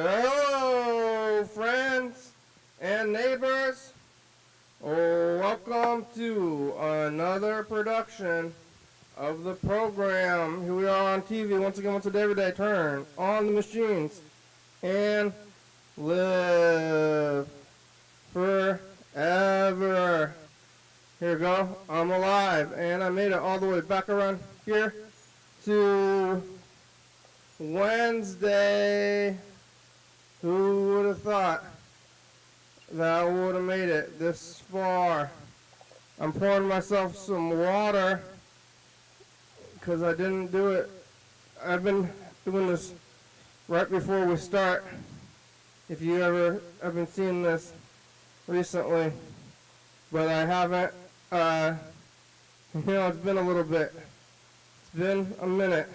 Hello, friends and neighbors. Welcome to another production of the program. Here we are on TV once again. Once a day, every day. Turn on the machines and live forever. Here we go. I'm alive, and I made it all the way back around here to Wednesday. Who would have thought that I would have made it this far? I'm pouring myself some water because I didn't do it. I've been doing this right before we start. If you ever have been seeing this recently, but I haven't. It's been a little bit. It's been a minute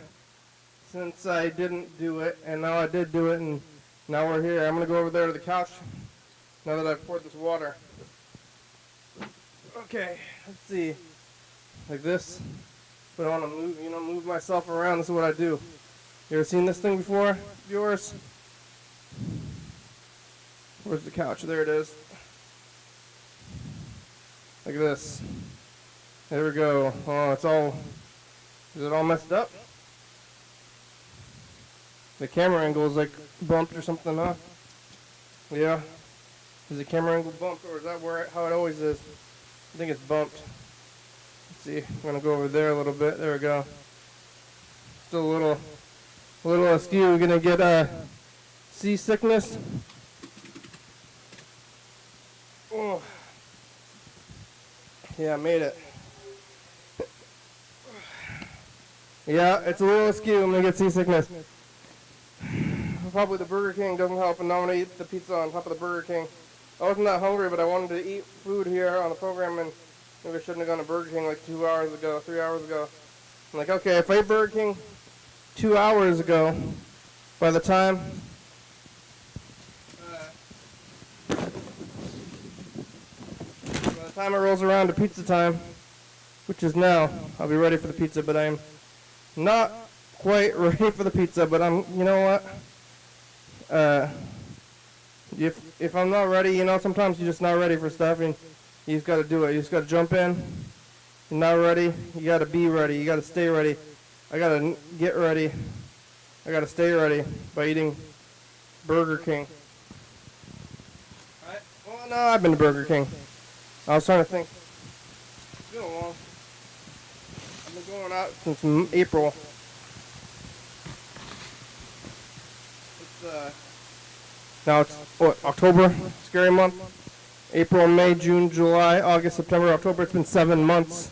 since I didn't do it, and now I did do it, and now we're here. I'm going to go over there to the couch now that I've poured this water. Okay, let's see. Like this. But I want to move myself around. This is what I do. You ever seen this thing before, viewers? Where's the couch? There it is. Like this. There we go. Oh, is it all messed up? The camera angle is like bumped or something, huh? Yeah. Is the camera angle bumped, or is that how it always is? I think it's bumped. Let's see. I'm gonna go over there a little bit. There we go. Still a little askew. We're gonna get seasickness. Oh. Yeah, I made it. Yeah, it's a little askew. I'm gonna get seasickness. Probably the Burger King doesn't help, and now I'm gonna eat the pizza on top of the Burger King. I wasn't that hungry, but I wanted to eat food here on the program, and maybe I shouldn't have gone to Burger King like 3 hours ago. I'm like, okay, if I ate Burger King 2 hours ago, by the time it rolls around to pizza time, which is now, I'll be ready for the pizza, but I'm not quite ready for the pizza, but you know what? If I'm not ready, sometimes you're just not ready for stuff, and you just got to do it. You just got to jump in. You're not ready. You got to be ready. You got to stay ready. I got to get ready. I got to stay ready by eating Burger King. Well, no, I've been to Burger King. I was trying to think. It's been a long. I've been going out since April. Now it's October, scary month. April, May, June, July, August, September, October. It's been 7 months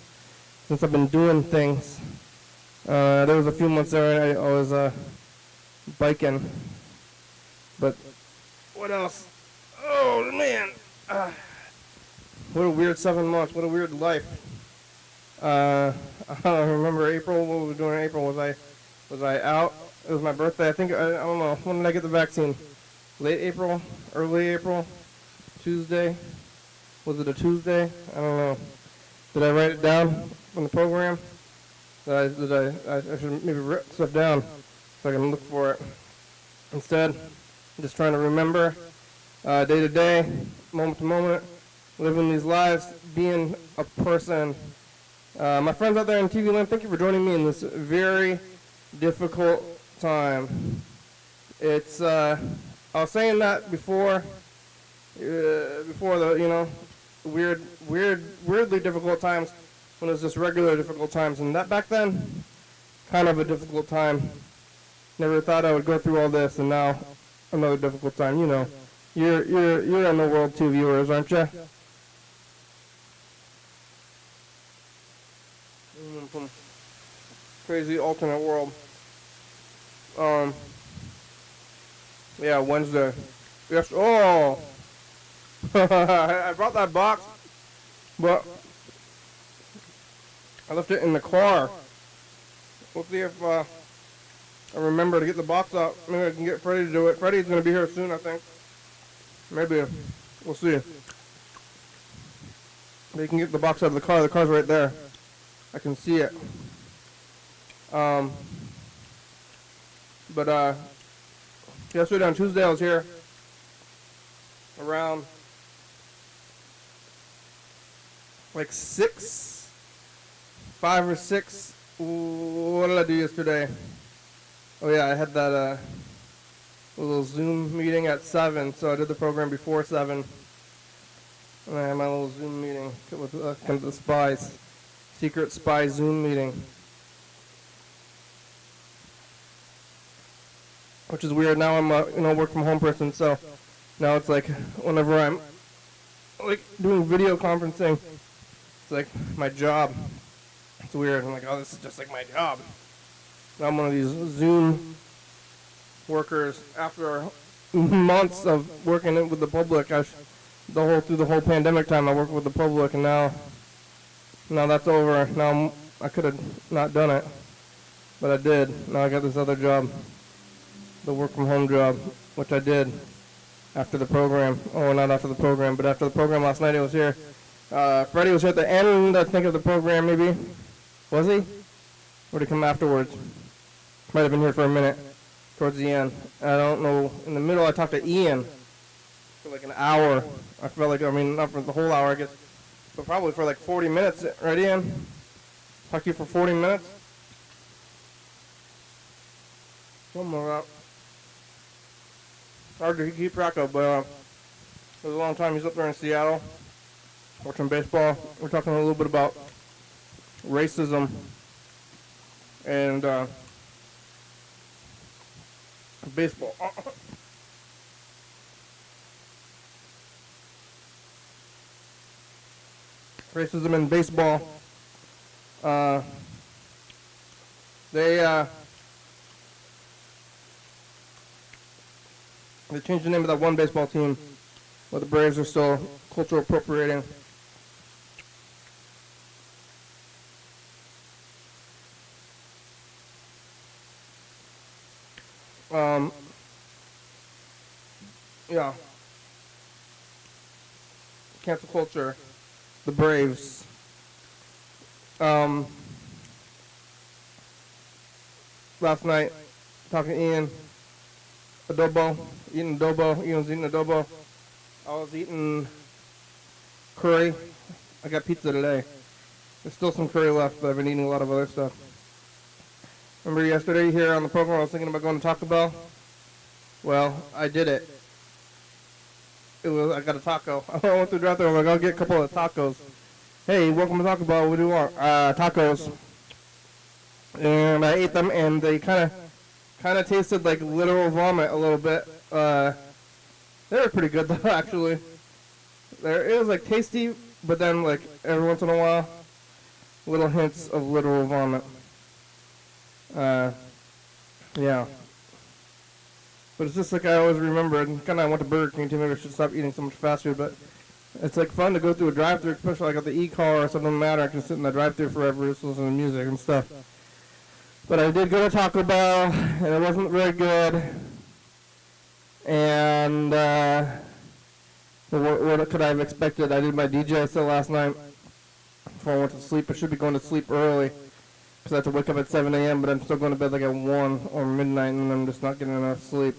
since I've been doing things. There was a few months there I was biking. But what else? Oh man, what a weird 7 months. What a weird life. I don't remember April. What were we doing in April? Was I out? It was my birthday. I don't know. When did I get the vaccine? Late April? Early April? Tuesday? Was it a Tuesday? I don't know. Did I write it down from the program? I should maybe write stuff down so I can look for it. Instead, I'm just trying to remember day to day, moment to moment, living these lives, being a person. My friends out there in TV land, thank you for joining me in this very difficult time. It's I was saying that before the weirdly difficult times when it was just regular difficult times, and that back then, kind of a difficult time. Never thought I would go through all this, and now another difficult time. You're in the world too, viewers, aren't you? Crazy alternate world. Yeah, Wednesday. Yes. Oh, I brought that box, but I left it in the car. We'll see if I remember to get the box out. Maybe I can get Freddie to do it. Freddie's gonna be here soon, I think. Maybe. We'll see. They can get the box out of the car. The car's right there. I can see it. But Yesterday on Tuesday I was here around like 5 or 6. What did I do yesterday? Oh yeah, I had that little Zoom meeting at 7, so I did the program before 7. And I had my little Zoom meeting with the spies. Secret spy Zoom meeting. Which is weird. Now I'm a work from home person, so now it's like whenever I'm like doing video conferencing, it's like my job. It's weird. I'm like, oh, this is just like my job. Now I'm one of these Zoom workers after months of working with the public. Through the whole pandemic time, I worked with the public, and now that's over. Now I could have not done it, but I did. Now I got this other job, the work from home job, which I did after the program. Oh, not after the program, but after the program last night. He was here. Freddie was here at the end, I think, of the program, maybe. Was he? Or did he come afterwards? Might have been here for a minute, towards the end. I don't know. In the middle, I talked to Ian for like an hour. I felt like, not for the whole hour, I guess, but probably for like 40 minutes. Right, Ian? Talked to you for 40 minutes? Something like that. Hard to keep track of, but it was a long time. He's up there in Seattle watching baseball. We're talking a little bit about racism and baseball. Racism in baseball. They changed the name of that one baseball team, where the Braves are still cultural appropriating. Yeah. Cancel culture. The Braves. Last night, talking to Ian, eating adobo. Ian was eating adobo. I was eating curry. I got pizza today. There's still some curry left, but I've been eating a lot of other stuff. Remember yesterday here on the program I was thinking about going to Taco Bell? Well, I did it. I got a taco. I went through the drive-thru. I'm like, I'll get a couple of tacos. Hey, welcome to Taco Bell. What do you want? Tacos. And I ate them, and they kind of tasted like literal vomit a little bit. They were pretty good though, actually. It was like tasty, but then like every once in a while, little hints of literal vomit. Yeah. But it's just like I always remembered. Kind of went to Burger King too. Maybe I should stop eating so much fast food. But it's like fun to go through a drive-thru, especially like at the e-car or something matter. I can sit in the drive-thru forever, just listen to music and stuff. But I did go to Taco Bell, and it wasn't very good. And what could I have expected? I did my DJ set last night before I went to sleep. I should be going to sleep early because I have to wake up at 7 a.m., but I'm still going to bed like at 1 or midnight, and I'm just not getting enough sleep.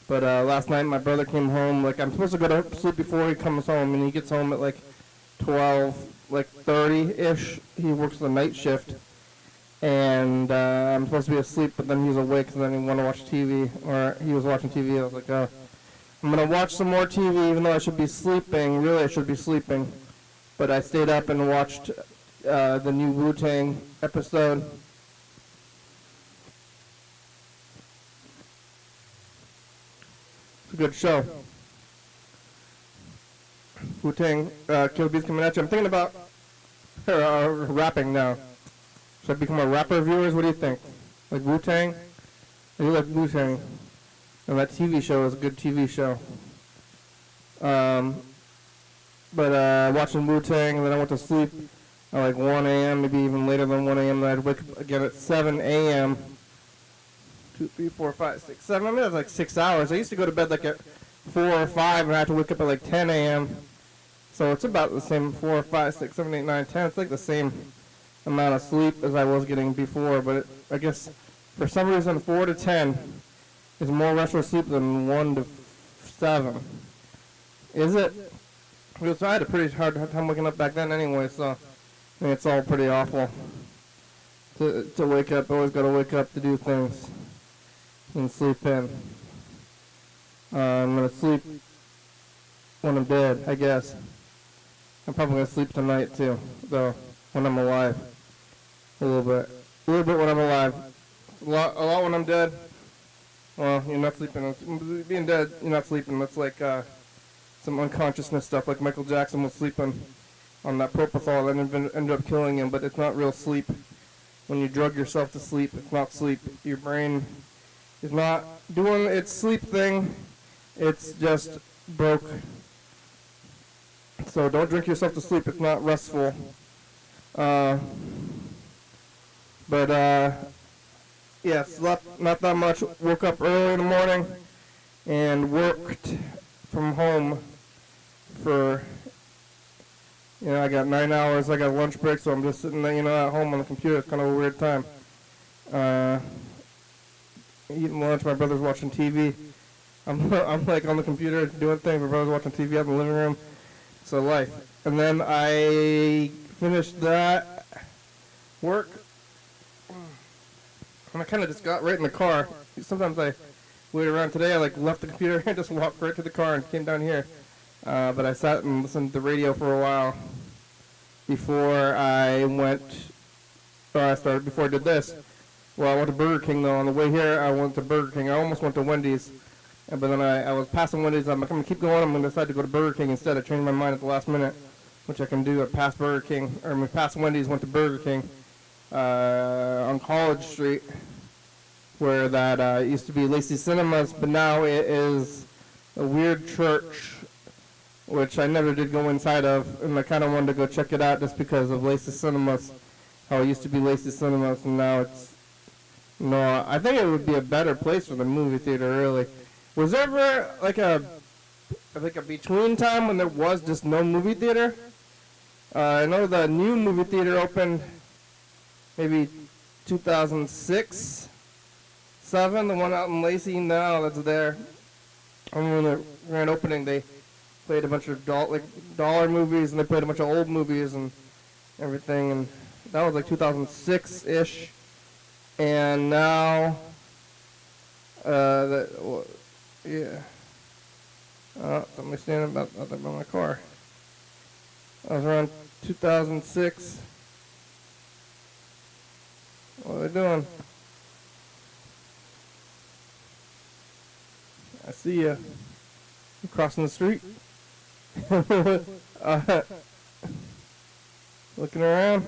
But last night my brother came home. Like, I'm supposed to go to sleep before he comes home, and he gets home at like 30-ish. He works the night shift. And I'm supposed to be asleep, but then he's awake, and then he wanted to watch TV, or he was watching TV. I was like, I'm going to watch some more TV, even though I should be sleeping. Really, I should be sleeping. But I stayed up and watched the new Wu-Tang episode. It's a good show. Wu-Tang, Kill Beats coming at you. I'm thinking about rapping now. Should I become a rapper, viewers? What do you think? Like Wu-Tang? I do like Wu-Tang. And that TV show is a good TV show. But watching Wu-Tang, and then I went to sleep at like 1 a.m., maybe even later than 1 a.m., then I'd wake up again at 7 a.m. 2, 3, 4, 5, 6, 7. I mean, that's like 6 hours. I used to go to bed like at 4 or 5, and I had to wake up at like 10 a.m. So it's about the same 4, 5, 6, 7, 8, 9, 10. It's like the same amount of sleep as I was getting before, but I guess for some reason 4 to 10 is more restful sleep than 1 to 7. Is it? Because I had a pretty hard time waking up back then anyway, so I mean, it's all pretty awful to wake up. Always got to wake up to do things and sleep in. I'm going to sleep when I'm dead, I guess. I'm probably going to sleep tonight too, though, when I'm alive. A little bit. A little bit when I'm alive. A lot when I'm dead. Well, you're not sleeping. Being dead, you're not sleeping. That's like some unconsciousness stuff, like Michael Jackson was sleeping on that propofol and ended up killing him, but it's not real sleep. When you drug yourself to sleep, it's not sleep. Your brain is not doing its sleep thing. It's just broke. So don't drink yourself to sleep. It's not restful. Yeah, slept not that much. Woke up early in the morning and worked from home for, I got 9 hours. I got a lunch break, so I'm just sitting there, at home on the computer. It's kind of a weird time. Eating lunch. My brother's watching TV. I'm like on the computer doing things. My brother's watching TV out in the living room. So life. And then I finished that work. And I kind of just got right in the car. Sometimes I wait around. Today I left the computer and just walked right to the car and came down here. But I sat and listened to the radio for a while before I did this. Well, I went to Burger King though. On the way here, I went to Burger King. I almost went to Wendy's. But then I was passing Wendy's. I'm going to keep going. I'm going to decide to go to Burger King instead. I changed my mind at the last minute, which I can do. I passed Burger King, passed Wendy's, went to Burger King on College Street, where that used to be Lacey Cinemas, but now it is a weird church, which I never did go inside of, and I kind of wanted to go check it out just because of Lacey Cinemas, how it used to be Lacey Cinemas, and now it's, no, I think it would be a better place for the movie theater, really. Was there ever a between time when there was just no movie theater? I know the new movie theater opened maybe 2006, 7, the one out in Lacey now that's there. I remember when the grand opening, they played a bunch of dollar movies, and they played a bunch of old movies and everything, and that was like 2006-ish. And now, somebody standing out there by my car. That was around 2006. What are they doing? I see you. You're crossing the street. Looking around.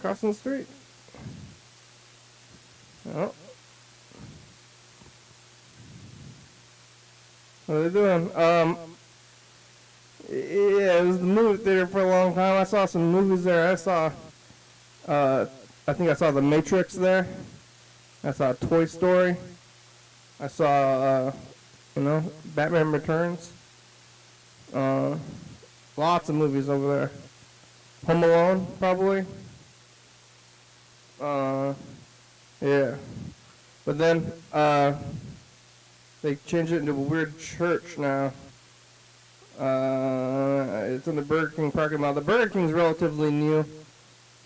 Crossing the street. Oh. What are they doing? Yeah, it was the movie theater for a long time. I saw some movies there. I think I saw The Matrix there. I saw Toy Story. I saw, Batman Returns. Lots of movies over there. Home Alone, probably. Yeah. But then, they changed it into a weird church now. It's in the Burger King parking lot. The Burger King's relatively new.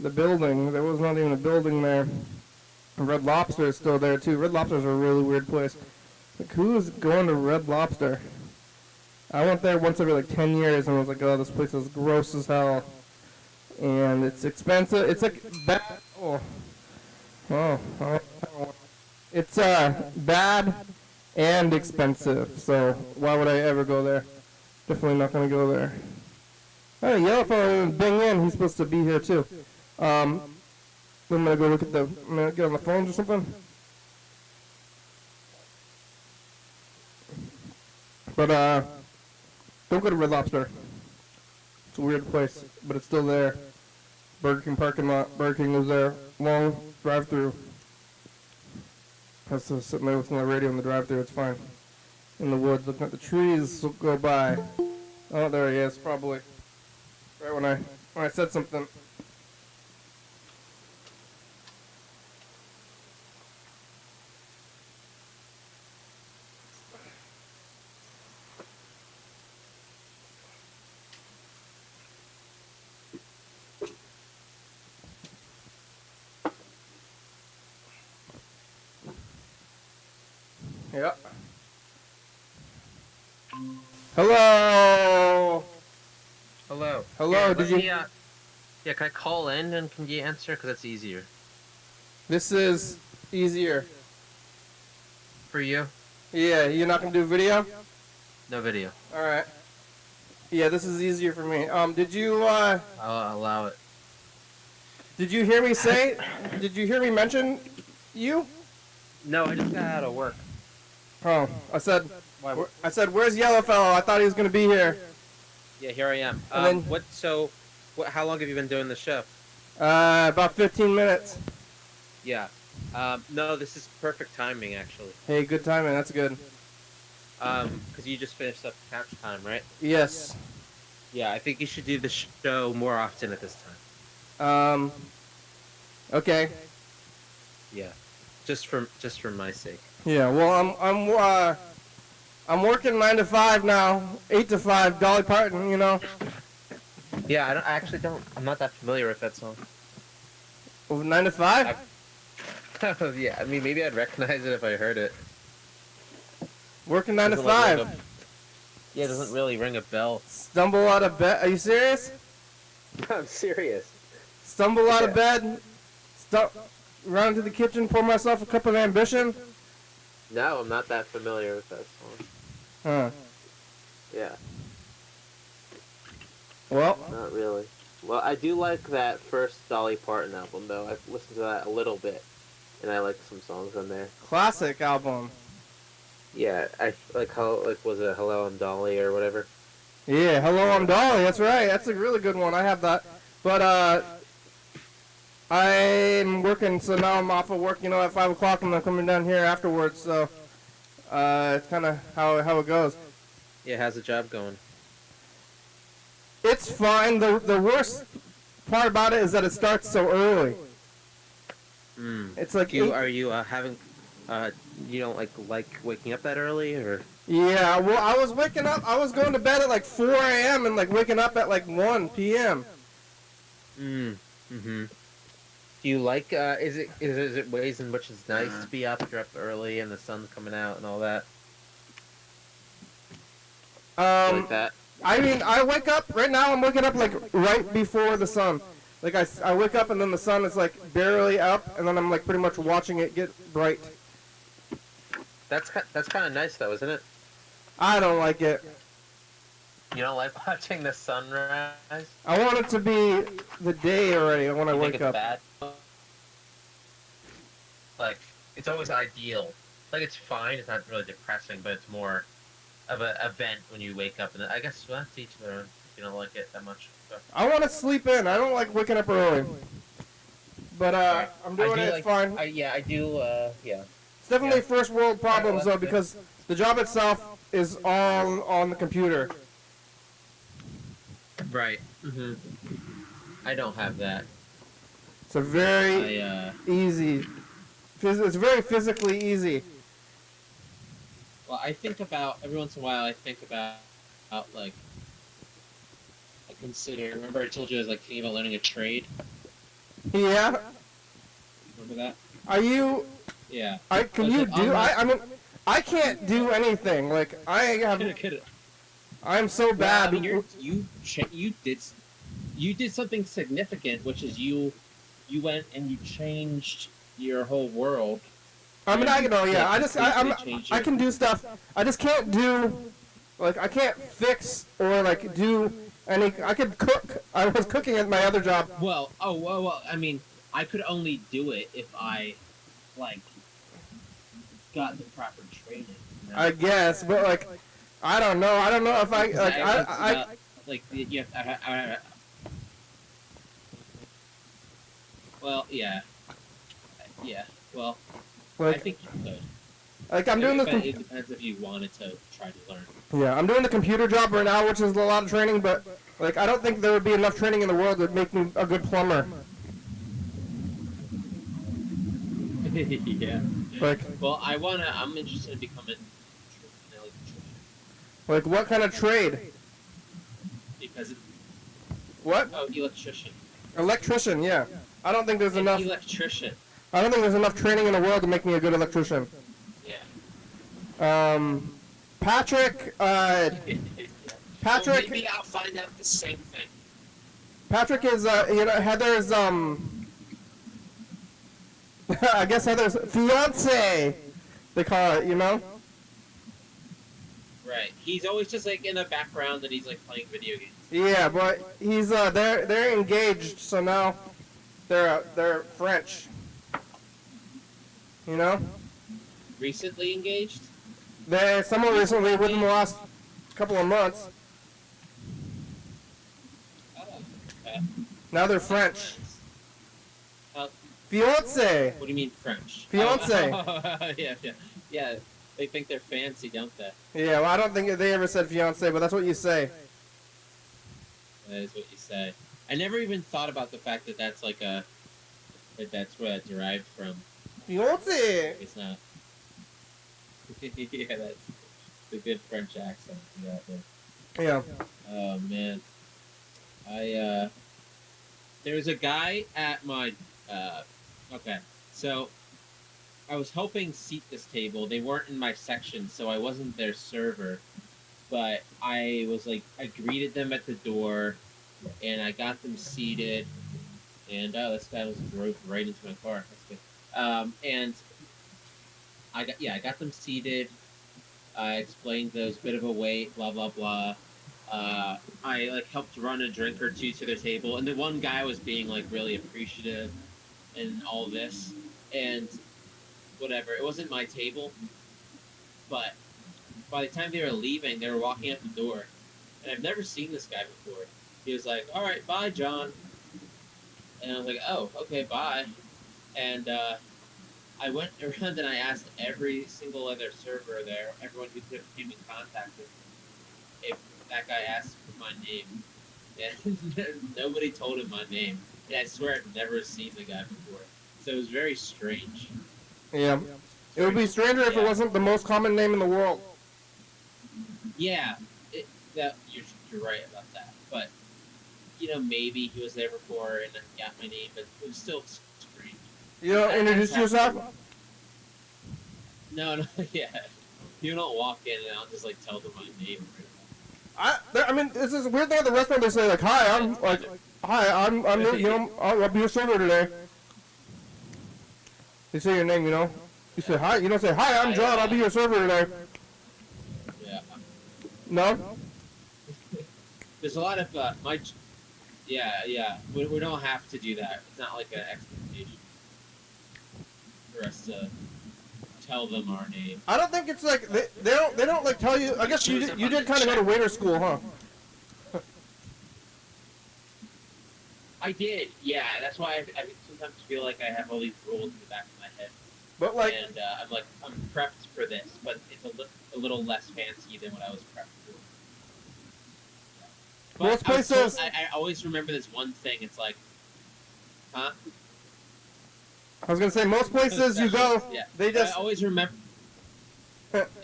The building, there was not even a building there. Red Lobster is still there too. Red Lobster's a really weird place. Like, who's going to Red Lobster? I went there once every 10 years and I was like, oh, this place is gross as hell. And it's expensive. It's like bad. It's bad and expensive. So why would I ever go there? Definitely not going to go there. Hey, yellow fellow didn't bing in. He's supposed to be here too. I'm going to go look at I'm going to get on the phones or something. But, don't go to Red Lobster. It's a weird place, but it's still there. Burger King parking lot. Burger King was there. Long drive-through. I was sitting there listening to the radio in the drive-through. It's fine. In the woods, looking at the trees go by. Oh, there he is, probably. Right when I said something. Yeah. Hello. Hello. Hello. Here, Did let you? me, yeah, can I call in and can you answer? Because that's easier. This is easier. For you? Yeah. You're not gonna do video? No video. All right. Yeah. This is easier for me. Did you? I'll allow it. Did you hear me say? Did you hear me mention you? No, I just got out of work. Oh, I said. Why? I said, "Where's Yellowfellow? I thought he was gonna be here." Yeah, here I am. And then- What? So, how long have you been doing the show? About 15 minutes. Yeah. No, this is perfect timing actually. Hey, good timing. That's good. Because you just finished up couch time, right? Yes. Yeah, I think you should do the show more often at this time. Okay. Yeah. Just for my sake. Yeah. Well, I'm working 9 to 5 now. 8 to 5. Dolly Parton. You know. Yeah, I actually don't. I'm not that familiar with that song. 9 to 5. Yeah, I mean maybe I'd recognize it if I heard it. Working 9 to Doesn't like 5. Yeah, it doesn't really ring a bell. Stumble out of bed. Are you serious? I'm serious. Stumble out of bed. Run to the kitchen. Pour myself a cup of ambition. No, I'm not that familiar with that song. Huh. Yeah, Well. not really. Well, I do like that first Dolly Parton album, though. I've listened to that a little bit, and I like some songs on there. Classic album. Yeah, I like how, like, was it Hello, I'm Dolly, or whatever? Yeah, Hello, I'm Dolly. That's right. That's a really good one. I have that. But, I'm working, so now I'm off of work, you know, at 5 o'clock, and I'm coming down here afterwards, so, it's kind of how it goes. Yeah, how's the job going? It's fine. The worst part about it is that it starts so early. It's like Are you having, you don't like waking up that early, or? Yeah, well, I was waking up. I was going to bed at like 4 a.m. and like waking up at like 1 p.m. Mm-hmm. Do you like, is it ways in which it's nice to be up, you're up early and the sun's coming out and all that? You like that? I mean, I wake up, right now I'm waking up like right before the sun. Like I wake up and then the sun is like barely up and then I'm like pretty much watching it get bright. That's kind of nice though, isn't it? I don't like it. You don't like watching the sunrise? I want it to be the day already when I You think wake it's up. bad? Like, it's always ideal. Like, it's fine, it's not really depressing, but it's more of an event when you wake up. And I guess we'll have to each their own if you don't like it that much. So. I want to sleep in. I don't like waking up early. But I'm doing it. It's fine. I do. Yeah. It's definitely first world problems though, because the job itself is all on the computer. Right. Mm-hmm. I don't have that. It's a very easy. It's very physically easy. Well, I think about every once in a while. I think about like I consider. Remember, I told you I was like thinking about learning a trade. Yeah. Remember that? Are you? Yeah. Can you do? I mean, I can't do anything. Like I have. I'm so bad. Well, I mean, you did something significant, which is you went and you changed your whole world. I mean, I know, yeah. I can do stuff. I just can't do, like, I can't fix or like do any. I could cook. I was cooking at my other job. Well, I mean, I could only do it if I, like, got the proper training. You know? I guess, but like, I don't know. I don't know if I like. Yeah. Well, yeah. Yeah. Well, like, I think you could. Like I'm doing It depends if you wanted to try to learn. Yeah, I'm doing the computer job right now, which is a lot of training, but like I don't think there would be enough training in the world that would make me a good plumber. Yeah. Like. Well, I'm interested in becoming an electrician. Like what kind of trade? Because. What? Oh, electrician. Electrician, yeah. I don't think there's enough. Electrician. I don't think there's enough training in the world to make me a good electrician. Yeah. Patrick, Well, Patrick, maybe I'll find out the same thing. Patrick is, Heather's, I guess Heather's fiance, they call it, Right. He's always just like in the background and he's like playing video games. Yeah, but he's, they're engaged, so now they're French. Recently engaged? They're somewhat recently, within the last couple of months. Oh, okay. Now they're French. Uh, Fiance. What do you mean French? Fiance. Oh, yeah. They think they're fancy, don't they? Yeah, well, I don't think they ever said fiance, but that's what you say. That is what you say. I never even thought about the fact that that's like that's where that derived from. Fiance. It's not. Yeah, that's the good French accent. Yeah. Oh man, there's a guy at my okay, so I was helping seat this table. They weren't in my section, so I wasn't their server, but I greeted them at the door, and I got them seated, and this guy drove right into my car. That's good. And I got them seated. I explained there was a bit of a wait, blah blah blah. I helped run a drink or two to their table, and the one guy was being really appreciative and all this, and whatever. It wasn't my table, but by the time they were leaving, they were walking out the door, and I've never seen this guy before. He was like, "All right, bye, John," and I was like, "Oh, okay, bye," and I went around and I asked every single other server there, everyone who came in contact with me, if that guy asked for my name. And nobody told him my name. And I swear I've never seen the guy before. So it was very strange. Yeah. It would be stranger if it wasn't the most common name in the world. Yeah, you're right about that. But, maybe he was there before and got my name, but it was still strange. You don't introduce yourself? No, yeah. You don't walk in and I'll just tell them my name. I mean, this is a weird thing at the restaurant. They say "Hi, I'm new. I'll be your server today." They say your name, You say hi. You don't say "Hi, I'm John. I'll be your server today." Yeah. No. There's a lot of Yeah. We don't have to do that. It's not like an expectation for us to tell them our name. I don't think it's they don't tell you. I guess you did kind of go to waiter school, huh? I did, yeah. That's why I sometimes feel like I have all these rules in the back of my head. But and I'm prepped for this, but it's a little less fancy than what I was prepped for. But most places, I always remember this one thing. It's huh? I was gonna say most places you go, yeah. they just I always remember.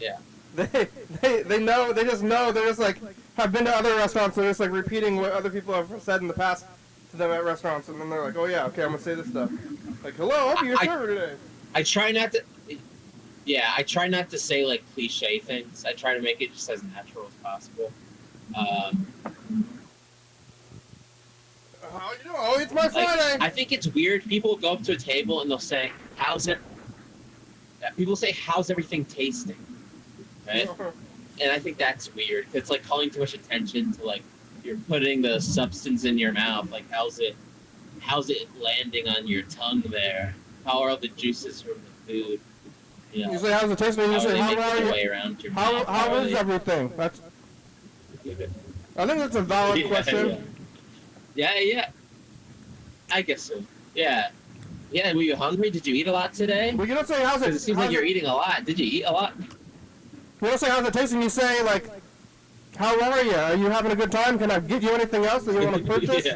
Yeah. They know. They just know. They're just have been to other restaurants. They're just repeating what other people have said in the past to them at restaurants, and then they're like, "Oh yeah, okay, I'm gonna say this stuff." "Hello, I'll be your server today." I try not to. Yeah, I try not to say cliche things. I try to make it just as natural as possible. How you doing? Oh, it's my Friday. I think it's weird. People go up to a table and they'll say, "How's it?" People say, "How's everything tasting?" Right? And I think that's weird. It's calling too much attention to you're putting the substance in your mouth. How's it landing on your tongue there? How are the juices from the food? You say, "How's it tasting?" You say, "How are you?" How is everything? That's. I think that's a valid question. Yeah. I guess so. Yeah. Yeah, were you hungry? Did you eat a lot today? Well, you don't say, "How's it?" Because it seems like you're eating a lot. Did you eat a lot? You don't say, "How's it tasting?" You say, "How are you? Are you having a good time? Can I get you anything else that you want to purchase?"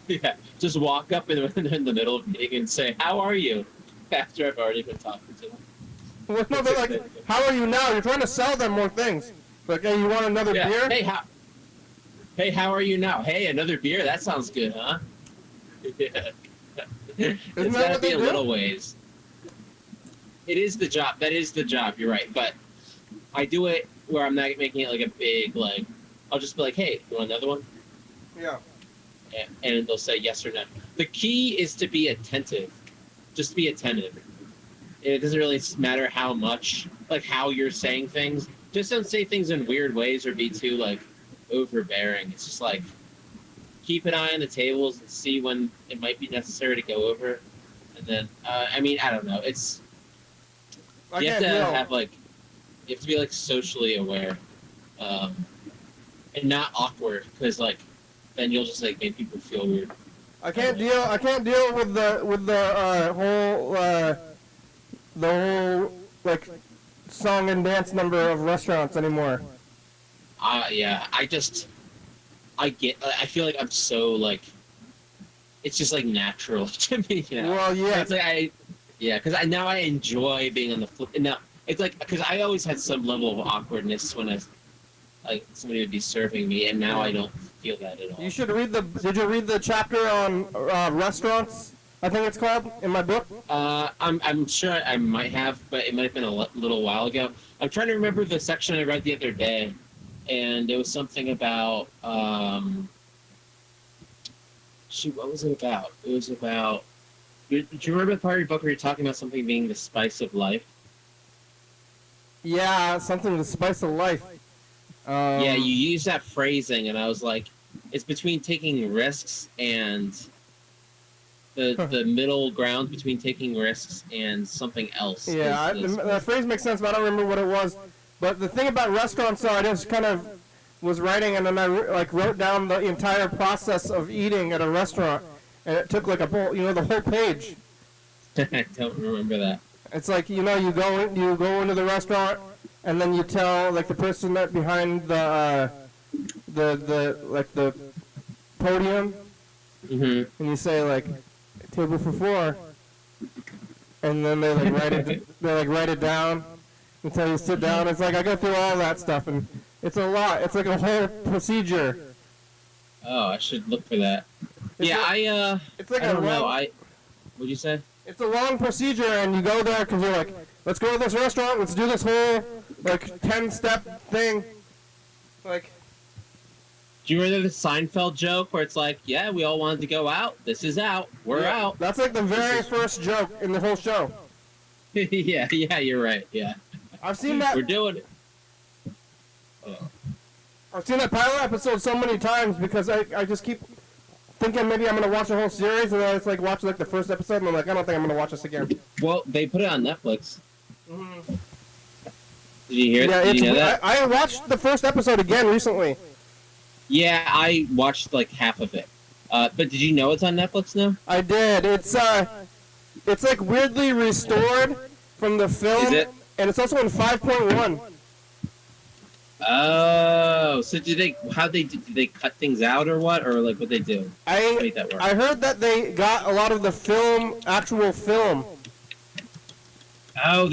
Yeah. Just walk up in the middle of eating and say, "How are you?" After I've already been talking to them. Well, no, but "How are you now?" You're trying to sell them more things. Hey, you want another beer? Hey, how are you now? Hey, another beer? That sounds good, huh? Yeah. It's gotta be in little ways. it is the job. That is the job. You're right. But I do it where I'm not making it like a big like. I'll just be like, hey, you want another one? Yeah. And they'll say yes or no. The key is to be attentive. Just be attentive. It doesn't really matter how much, like how you're saying things. Just don't say things in weird ways or be too like overbearing. It's just like keep an eye on the tables and see when it might be necessary to go over. And then, I mean, I don't know. It's you have to have like you have to be like socially aware, and not awkward because like then you'll just like make people feel weird. I can't deal with the whole like song and dance number of restaurants anymore. Yeah, I feel like I'm so like, it's just like natural to me. You know? Well, yeah. It's like because now I enjoy being on the flip. Now it's like because I always had some level of awkwardness when like somebody would be serving me, and now I don't feel that at all. You should read Did you read the chapter on restaurants? I think it's called in my book. I'm sure I might have, but it might have been a little while ago. I'm trying to remember the section I read the other day, and it was something about shoot, what was it about? It was about. Do you remember the part of your book where you're talking about something being the spice of life? Yeah, something the spice of life. Yeah, you use that phrasing, and I was like, it's between taking risks and the middle ground between taking risks and something else. Yeah, that phrase makes sense, but I don't remember what it was. But the thing about restaurants, though, I just kind of was writing, and then I wrote down the entire process of eating at a restaurant, and it took like the whole page. I don't remember that. It's like you go into the restaurant, and then you tell like the person that behind the podium, and you say like table for 4, and then they write it down until you sit down. It's like I go through all that stuff, and it's a lot. It's like a whole procedure. Oh, I should look for that. It's It's like I don't know. What'd you say? It's a long procedure, and you go there because you're like, let's go to this restaurant, let's do this whole, 10-step thing. Like... Do you remember the Seinfeld joke where it's like, yeah, we all wanted to go out, this is out, we're out. That's like the very first joke in the whole show. yeah, you're right, yeah. I've seen that... We're doing it. I've seen that pilot episode so many times because I just keep... thinking maybe I'm gonna watch the whole series, and then it's like watch the first episode, and I'm like, I don't think I'm gonna watch this again. Well, they put it on Netflix. Mm-hmm. Did you hear? Yeah, Did you know that? I watched the first episode again recently. Yeah, I watched like half of it. But did you know it's on Netflix now? I did. It's like weirdly restored from the film. Is it? And it's also in 5.1. Oh, so did they cut things out or what, or like what they do? Make that work? I heard that they got a lot of the actual film. Oh,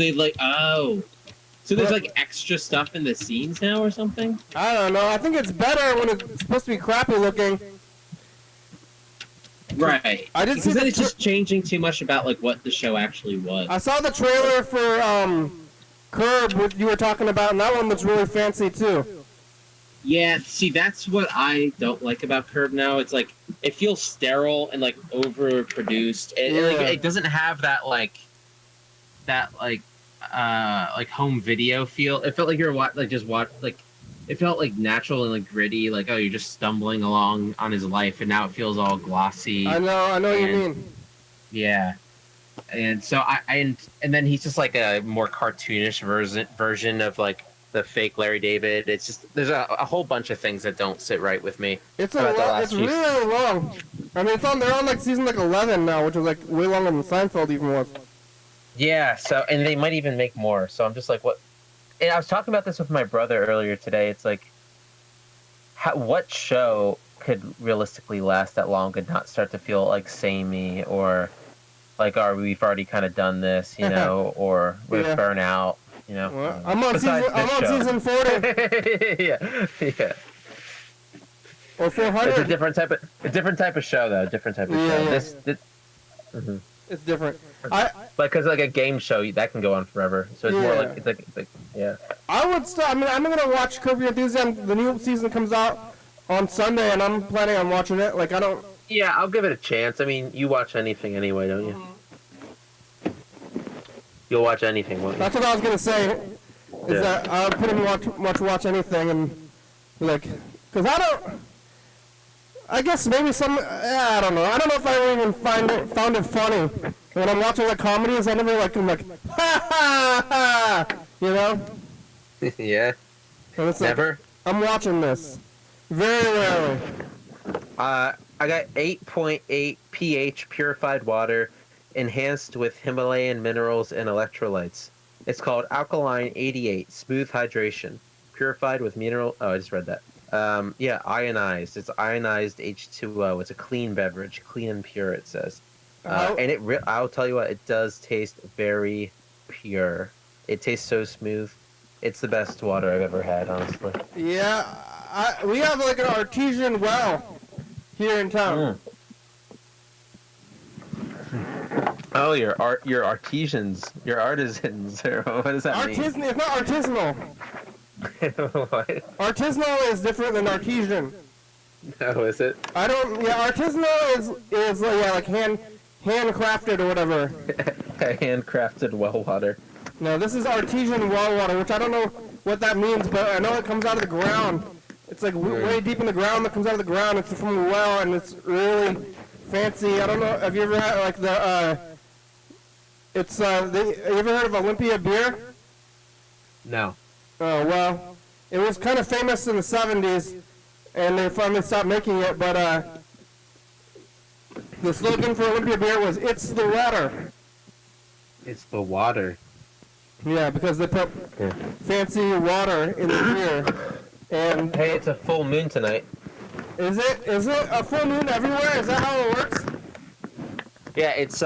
so there's like extra stuff in the scenes now or something? I don't know. I think it's better when it's supposed to be crappy looking. Right. I did see that it's just changing too much about like what the show actually was. I saw the trailer for Curb, what you were talking about, and that one looks really fancy too. Yeah, see, that's what I don't like about Curb now. It's like it feels sterile and like overproduced. It doesn't have that home video feel. It felt like you're it felt like natural and like gritty. Like, oh, you're just stumbling along on his life, and now it feels all glossy. I know what you mean. Yeah. And so and then he's just like a more cartoonish version of like the fake Larry David. It's just there's a whole bunch of things that don't sit right with me. It's really long. I mean, they're on like season 11 now, which is like way longer than Seinfeld even was. Yeah. So and they might even make more. So I'm just like, what? And I was talking about this with my brother earlier today. It's like, what show could realistically last that long and not start to feel like samey or like, we've already kind of done this, or with burnout, Well, I'm on season 40. yeah. Or 400. It's a different type of show, though. Different type of show. Yeah. Mm-hmm. It's different. I Because like a game show, that can go on forever. So it's more Yeah. like it's like yeah. I would start. I mean, I'm gonna watch Curb Your Enthusiasm. The new season comes out on Sunday, and I'm planning on watching it. Like, I don't. Yeah, I'll give it a chance. I mean, you watch anything anyway, don't you? You'll watch anything, won't you? That's what I was gonna say. Is Yeah. that I'll pretty much watch anything, and like, cause I don't. I guess maybe some. I don't know. I don't know if I would even found it funny when I'm watching like comedies. I never like I'm like ha ha ha. You know. Yeah. And it's like, Never. I'm watching this. Very rarely. I got 8.8 pH purified water, enhanced with Himalayan minerals and electrolytes. It's called Alkaline 88 Smooth Hydration, purified with mineral. Oh, I just read that. Yeah, ionized. It's ionized H2O. It's a clean beverage, clean and pure. It says, and I'll tell you what, it does taste very pure. It tastes so smooth. It's the best water I've ever had, honestly. Yeah, we have like an artesian well here in town. Oh, your artisans, your artisans. What does that mean? It's not artisanal. What? Artisanal is different than artesian. Oh, is it? I don't. Yeah, artisanal is like handcrafted or whatever. Handcrafted well water. No, this is artesian well water, which I don't know what that means, but I know it comes out of the ground. It's like way deep in the ground that comes out of the ground. It's from a well, and it's really fancy. I don't know. Have you ever had like the? Have you ever heard of Olympia beer? No. Oh, well, it was kind of famous in the 70s, and they finally stopped making it, but the slogan for Olympia beer was, "It's the water." It's the water. Yeah, because they put fancy water in the beer. And Hey, it's a full moon tonight. is it a full moon everywhere? Is that how it works? Yeah, it's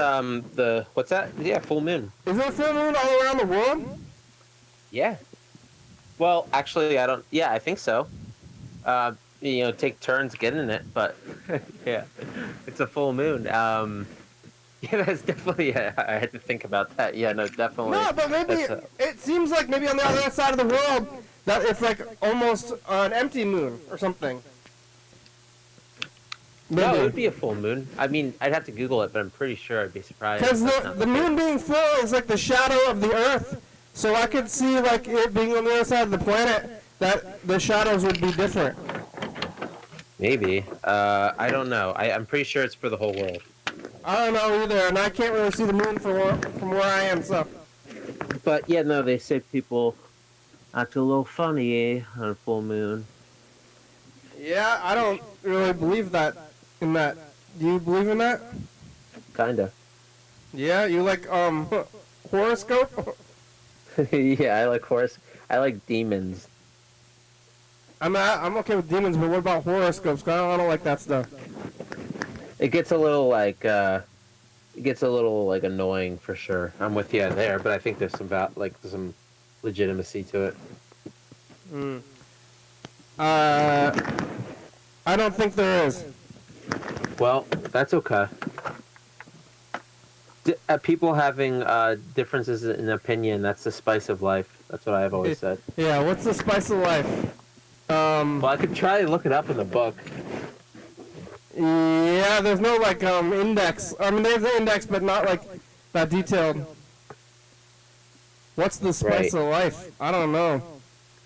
what's that? Yeah, full moon. Is it a full moon all around the world? Yeah. Well, actually, I don't. Yeah, I think so. Take turns getting in it, but yeah, it's a full moon. Yeah, that's definitely. I had to think about that. Yeah, no, definitely. No, but maybe it seems like maybe on the other side of the world that it's like almost an empty moon or something. No, Maybe. it would be a full moon. I mean, I'd have to Google it, but I'm pretty sure I'd be surprised. Because if that's not the case. moon being full is like the shadow of the Earth, so I could see like it being on the other side of the planet that the shadows would be different. Maybe. I don't know. I'm pretty sure it's for the whole world. I don't know either, and I can't really see the moon from where I am. So, But yeah, no, they say people act a little funny on a full moon. yeah, I don't really believe that. In that, do you believe in that? Kinda. Yeah, you like horoscope? Yeah, I like horse. I like demons. I'm okay with demons, but what about horoscopes? 'Cause I don't like that stuff. It gets a little like annoying for sure. I'm with you there, but I think there's some legitimacy to it. I don't think there is. Well, that's okay. People having differences in opinion, that's the spice of life. That's what I've always said. Yeah, what's the spice of life? Well, I could try to look it up in the book. Yeah, there's no like index. I mean, there's an index, but not like that detailed. What's the spice Right. of life? I don't know.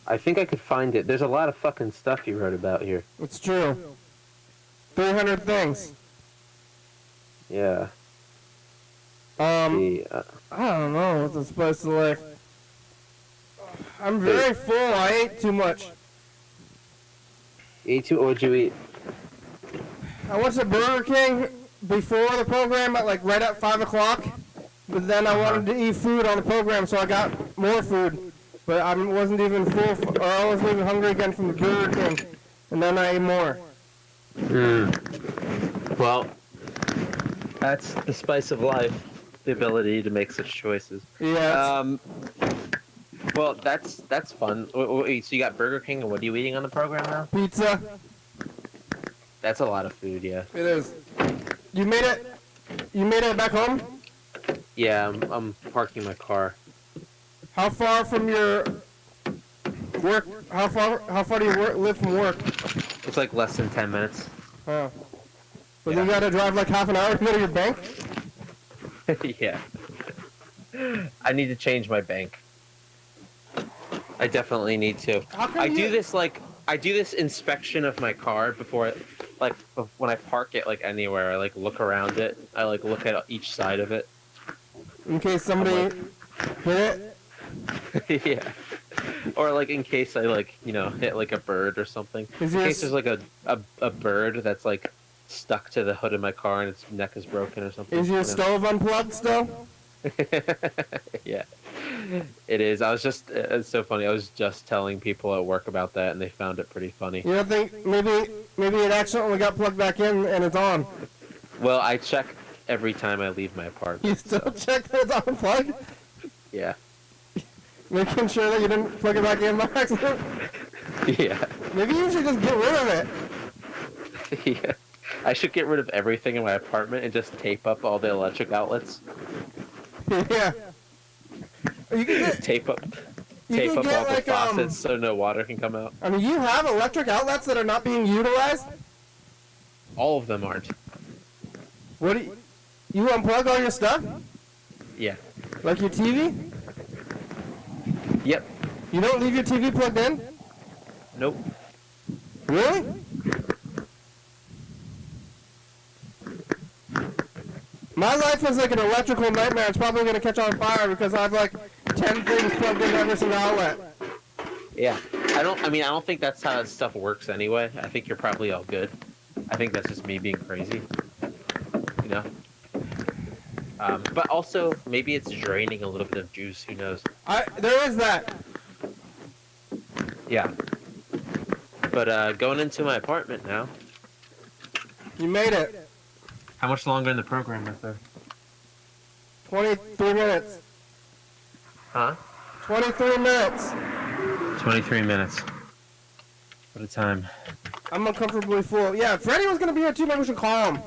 I think I could find it. There's a lot of fucking stuff you wrote about here. It's true. 300 things. Yeah. I don't know what's the spice of life. I'm very full. I ate too much. Ate too, or what'd you eat? I went to Burger King before the program at like right at 5 o'clock, but then I wanted to eat food on the program, so I got more food. But I wasn't even full, or I wasn't even hungry again from the Burger King, and then I ate more. Well, that's the spice of life, the ability to make such choices. Yeah. Well, that's fun. Wait, so you got Burger King, and what are you eating on the program now? Pizza. That's a lot of food, yeah. It is. You made it. You made it back home. Yeah, I'm parking my car. How far from your work? How far do you live from work? It's like less than 10 minutes. Huh. But Yeah. you gotta drive like half an hour to go to your bank? Yeah. I need to change my bank. I definitely need to. How come I you- do this inspection of my car before, when I park it like anywhere. I like look around it. I like look at each side of it. In case somebody hit it? Yeah. Or like in case I hit like a bird or something. Is In your case there's like a bird that's like stuck to the hood of my car and its neck is broken or something. Is your you know? stove unplugged still? Yeah, it is. I was just, it's so funny. I was just telling people at work about that and they found it pretty funny. You don't think maybe it accidentally got plugged back in and it's on? Well, I check every time I leave my apartment. You still check that it's unplugged? Yeah. Making sure that you didn't plug it back in by accident? Yeah. Maybe you should just get rid of it. Yeah. I should get rid of everything in my apartment and just tape up all the electric outlets. Yeah. You can get, Tape up you can all get the like faucets so no water can come out. I mean, you have electric outlets that are not being utilized? All of them aren't. What do you unplug all your stuff? Yeah. Like your TV? Yep. You don't leave your TV plugged in? Nope. Really? My life is like an electrical nightmare. It's probably going to catch on fire because I have like 10 things plugged into every single outlet. Yeah. I don't think that's how stuff works anyway. I think you're probably all good. I think that's just me being crazy. You know? But also, maybe it's draining a little bit of juice. Who knows? There is that. Yeah. But going into my apartment now. You made it. How much longer in the program is there? 23 minutes. Huh? 23 minutes. 23 minutes. What a time. I'm uncomfortably full. Yeah, Freddie was going to be here too. Maybe we should call him.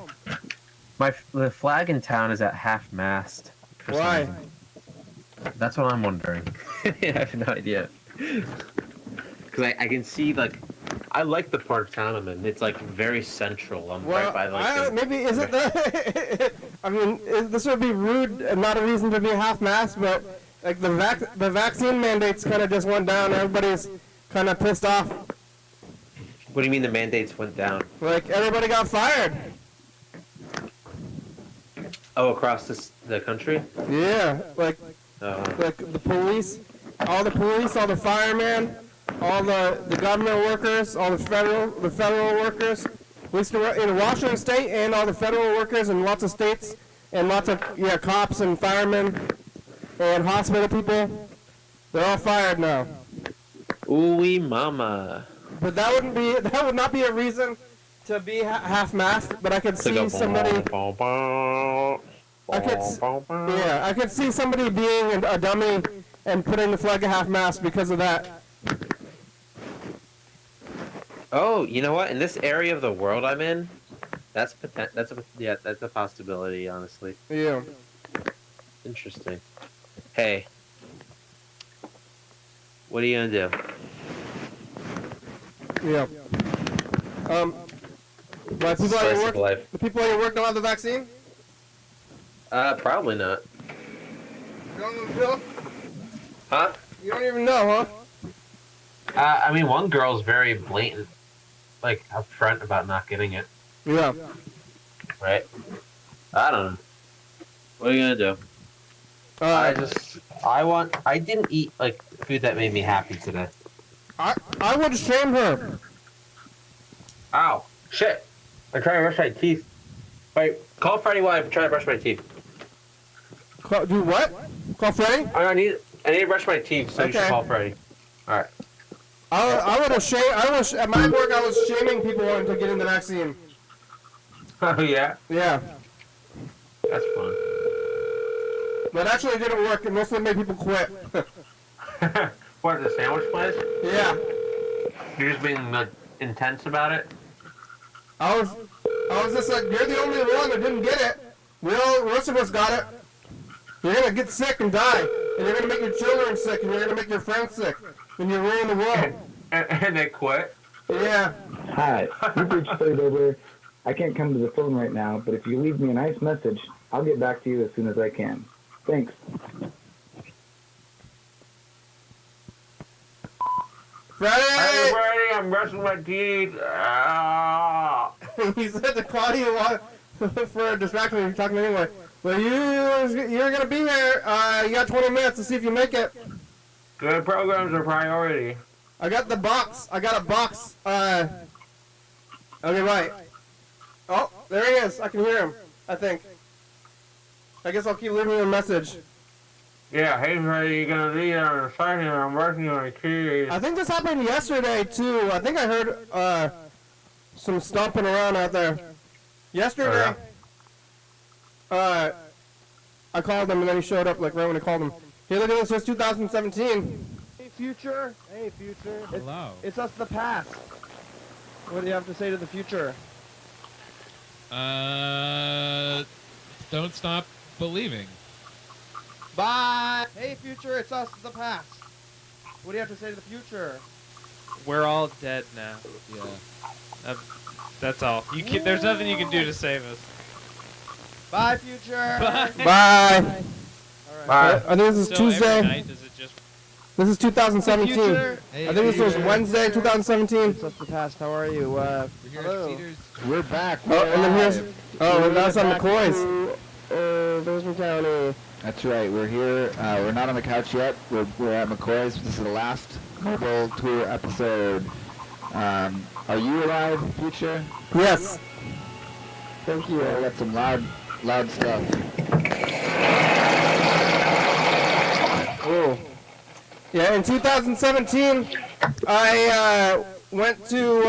The flag in town is at half-mast. for some Why? reason. That's what I'm wondering. I have no idea. Because I can see, like, I like the part of town I'm in. It's, like, very central. I'm Well, right by, like, maybe is it the? I mean, this would be rude and not a reason to be half-mast, but like the vaccine mandates kind of just went down. Everybody's kind of pissed off. What do you mean the mandates went down? Like everybody got fired. Oh, across the country? Yeah, like the police, all the firemen, all the government workers, all the federal workers, at least in Washington State, and all the federal workers in lots of states, and lots of cops and firemen and hospital people. They're all fired now. Ooh-wee mama. But that would not be a reason to be half-mast. But I could see somebody. I could see somebody being a dummy and putting the flag at half-mast because of that. Oh, you know what? In this area of the world I'm in, that's a possibility, honestly. Yeah. Interesting. Hey, what are you gonna do? Yeah. But people at your work, the people at your work don't have the vaccine? Probably not. You don't even know? Huh? You don't even know, huh? I mean, one girl's very blatant, like upfront about not getting it. Yeah. Right? I don't know. What are you gonna do? I didn't eat like food that made me happy today. I would shame her. Ow! Shit! I'm trying to brush my teeth. Wait, call Freddie while I'm trying to brush my teeth. Do what? Call Freddie? I need to brush my teeth, so you should Okay. call Freddie. All right. I would have shamed. At my work, I was shaming people into getting the vaccine. Oh yeah. Yeah. That's fun. But actually, it didn't work. It mostly made people quit. What, the sandwich place? Yeah. You're just being intense about it? I was just like, you're the only one that didn't get it. The rest of us got it. You're gonna get sick and die, and you're gonna make your children sick, and you're gonna make your friends sick, and you're ruining the world. And they quit. Yeah. Hi, you've reached Third Over. I can't come to the phone right now, but if you leave me a nice message, I'll get back to you as soon as I can. Thanks. Freddie! Hey, Freddie, I'm brushing my teeth. He said to call you for a distraction. You're talking anyway. But you're gonna be here. You got 20 minutes to see if you make it. Good programs are priority. I got the box. I got a box. Okay, right. Oh, there he is. I can hear him, I think. I guess I'll keep leaving him a message. Yeah, hey Freddie, you gonna be there in a second? I'm brushing my teeth. I think this happened yesterday, too. I think I heard some stomping around out there. Yesterday, I called him, and then he showed up, like, right when I called him. Hey, look at this. It's 2017. Hey, future. Hey, future. Hello. It's us, the past. What do you have to say to the future? Don't stop believing. Bye. Hey, future. It's us, the past. What do you have to say to the future? We're all dead now. Yeah. That's all. There's nothing you can do to save us. Bye, future. Bye. Bye. All right. Bye. I think this is So Tuesday. every night, does it just... This is 2017. Future. Hey, I think this was Future. Wednesday, 2017. It's us, the past. How are you? we're here hello. at Cedars. We're back. Oh, and then here's... Oh, and that's on Back McCoy's. to, Bozeman County. That's right. We're here. We're not on the couch yet. We're at McCoy's. This is the last mobile tour episode. Are you alive, Future? Yes. Thank you. I got some loud stuff. Oh. Yeah, in 2017, I went to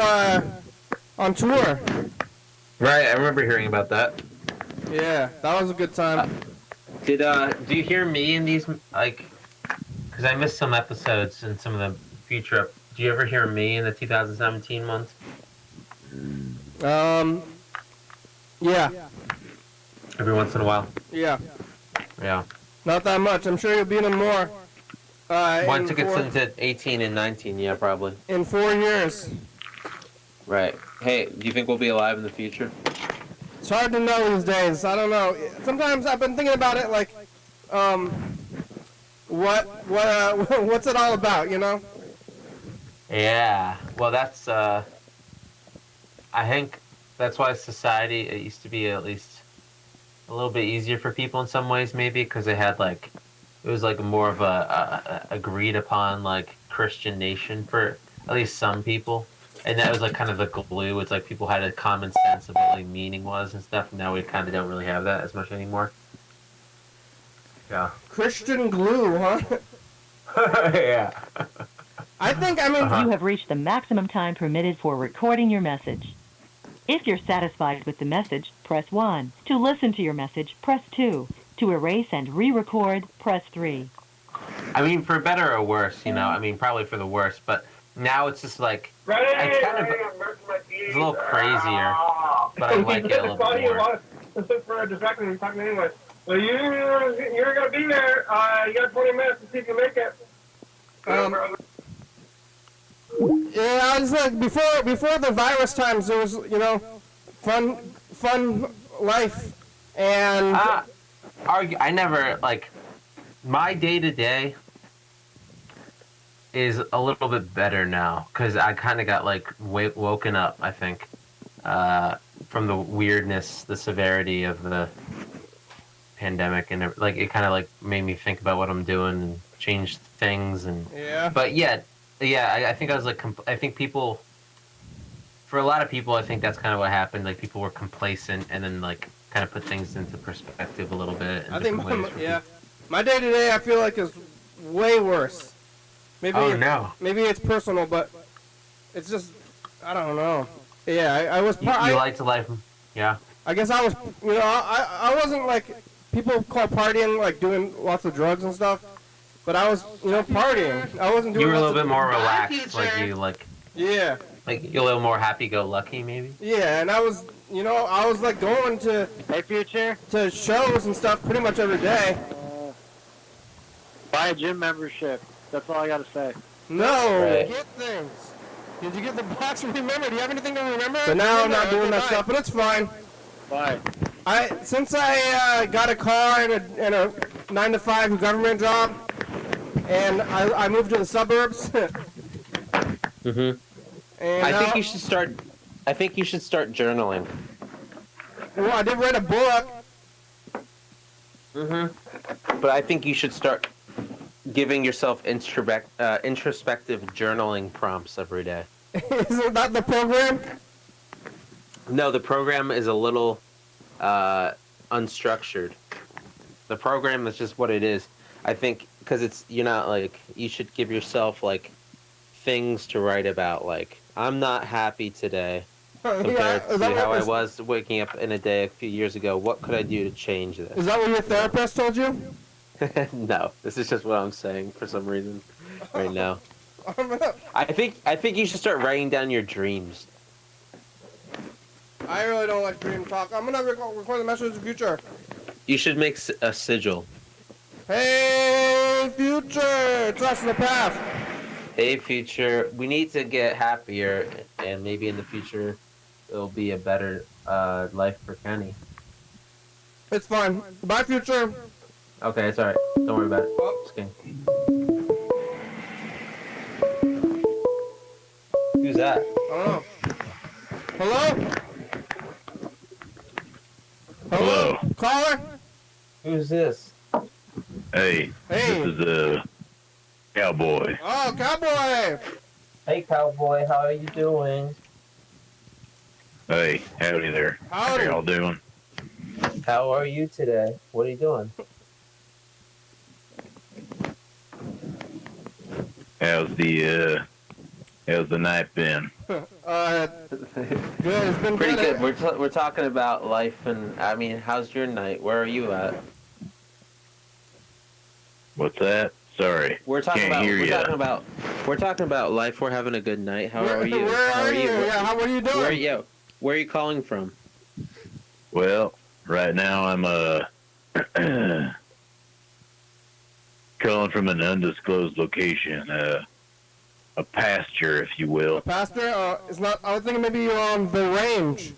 on tour. Right, I remember hearing about that. Yeah, that was a good time. Do you hear me in these, like, because I missed some episodes in some of the future, do you ever hear me in the 2017 month? Yeah, Every once in a while? yeah. Yeah. Not that much. I'm sure you'll be in them more. Once it gets four, into 18 and 19, yeah, probably. in 4 years. Right. Hey, do you think we'll be alive in the future? It's hard to know these days. I don't know. Sometimes I've been thinking about it, like, what's it all about, you know? Yeah. Well, that's, I think that's why society, it used to be at least a little bit easier for people in some ways, maybe, because they had, like, it was, like, more of a agreed upon, like, Christian nation for at least some people. And that was, like, kind of the glue. It's like people had a common sense of what, like, meaning was and stuff. Now we kind of don't really have that as much anymore. Yeah. Christian glue, huh? Yeah. I mean, You have reached the maximum time permitted for recording your message. If you're satisfied with the message, press 1. To listen to your message, press 2. To erase and re-record, press 3. I mean, for better or worse, you know. I mean, probably for the worse, but now it's just like I kind of it's a little crazier, but I like it a little bit more. Let's for a distraction. You're talking anyway. Well, you're gonna be there. You got 20 minutes to see if you make it. Yeah, I was like before the virus times, there was fun life, and I never like my day to day is a little bit better now because I kind of got like woken up. I think from the weirdness, the severity of the pandemic, and like it kind of like made me think about what I'm doing and change things. And yeah. But yeah, I think I was like I think people. For a lot of people, I think that's kind of what happened. Like people were complacent, and then like kind of put things into perspective a little bit. I think my day to day I feel like is way worse. Maybe maybe it's personal, but it's just I don't know. Yeah, I was. You like to life, yeah. I guess I was. I wasn't like people call partying like doing lots of drugs and stuff, but I was partying. I wasn't doing. You were a little bit more relaxed, like you like. Yeah. Like you're a little more happy-go-lucky, maybe. Yeah, and I was like going to Hey, future. to shows and stuff pretty much every day. Buy a gym membership. That's all I gotta say. No. Right. Get things. Did you get the box to remember? Do you have anything to remember? But now I'm not Okay, doing that bye. stuff, but it's fine. Bye. Since I got a car and a 9-to-5 government job, and I moved to the suburbs. Mhm. And I think now- you should start. I think you should start journaling. Well, I did write a book. But I think you should start giving yourself introspective journaling prompts every day. Isn't that the program? No, the program is a little unstructured. The program is just what it is. I think because you're not like, you should give yourself like things to write about. Like, I'm not happy today compared is to that how what- I was waking up in a day a few years ago. What could I do to change Is this? that what your therapist told you? No, this is just what I'm saying for some reason right now. I'm gonna- I think you should start writing down your dreams. I really don't like dream talk. I'm gonna record the message of the future. You should make a sigil. Hey, future! It's us in the past. Hey, future, we need to get happier, and maybe in the future it'll be a better life for Kenny. It's fine. Bye, future. Okay, it's alright. Don't worry about it. Oh. Just kidding. Who's that? I don't know. Hello? Hello. Caller? Who's this? Hey, Hey. this is Cowboy. Oh, Cowboy! Hey, Cowboy, how are you doing? Hey, howdy there. How Howdy. y'all doing? How are you today? What are you doing? How's the night been? Good. It's been Pretty good. good. We're talking about life, and I mean, how's your night? Where are you at? What's that? Sorry, We're talking can't about hear we're ya. talking about life. We're having a good night. How are you? Where How are you? Yeah, what are you doing? Where are you calling from? Well, right now I'm calling from an undisclosed location, a pasture, if you will. Pastor? It's not. I was thinking maybe you're on the range.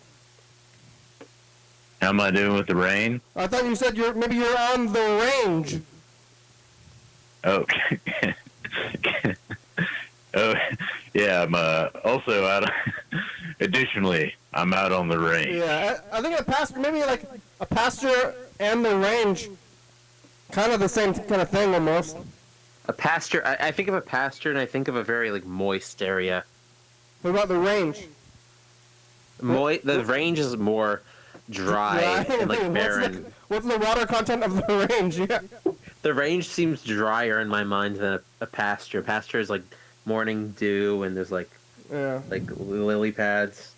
How am I doing with the rain? I thought you said maybe you're on the range. Okay. Oh, yeah, I'm also out. Additionally, I'm out on the range. Yeah, I think a pastor, maybe like a pastor and the range, kind of the same kind of thing almost. A pasture. I think of a pasture, and I think of a very like moist area. What about the range? The range is more dry and like barren. What's the water content of the range? Yeah. The range seems drier in my mind than a pasture. Pasture is like morning dew, and there's like Yeah. lily pads.